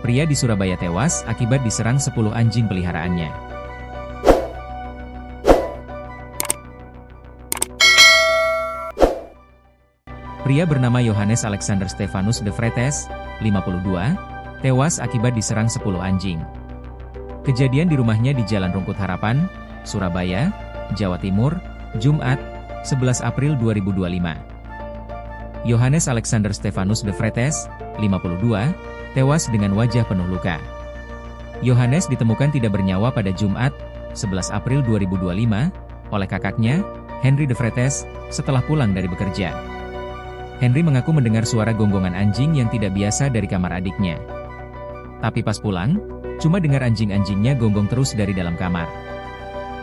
Pria di Surabaya tewas akibat diserang 10 anjing peliharaannya. Pria bernama Johannes Alexander Stefanus de Vretes, 52, tewas akibat diserang 10 anjing. Kejadian di rumahnya di Jalan Rungkut Harapan, Surabaya, Jawa Timur, Jumat, 11 April 2025. Johannes Alexander Stefanus de Vretes, 52, tewas dengan wajah penuh luka. Johannes ditemukan tidak bernyawa pada Jumat, 11 April 2025, oleh kakaknya, Henry de Vretes, setelah pulang dari bekerja. Henry mengaku mendengar suara gonggongan anjing yang tidak biasa dari kamar adiknya. Tapi pas pulang, cuma dengar anjing-anjingnya gonggong terus dari dalam kamar.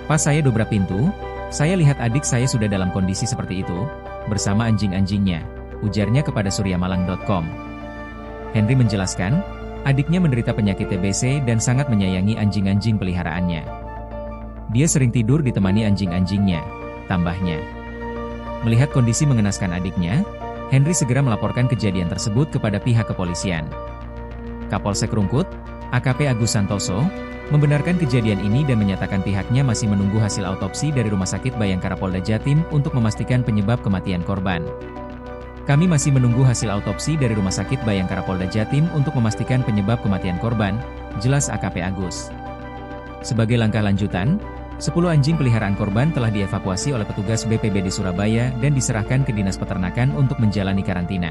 Pas saya dobrak pintu, saya lihat adik saya sudah dalam kondisi seperti itu, bersama anjing-anjingnya, ujarnya kepada suryamalang.com. Henry menjelaskan, adiknya menderita penyakit TBC dan sangat menyayangi anjing-anjing peliharaannya. Dia sering tidur ditemani anjing-anjingnya, tambahnya. Melihat kondisi mengenaskan adiknya, Henry segera melaporkan kejadian tersebut kepada pihak kepolisian. Kapolsek Rungkut, AKP Agus Santoso, membenarkan kejadian ini dan menyatakan pihaknya masih menunggu hasil autopsi dari Rumah Sakit Bayangkara Polda Jatim untuk memastikan penyebab kematian korban. Kami masih menunggu hasil autopsi dari Rumah Sakit Bayangkara Polda Jatim untuk memastikan penyebab kematian korban, jelas AKP Agus. Sebagai langkah lanjutan, 10 anjing peliharaan korban telah dievakuasi oleh petugas BPBD Surabaya dan diserahkan ke Dinas Peternakan untuk menjalani karantina.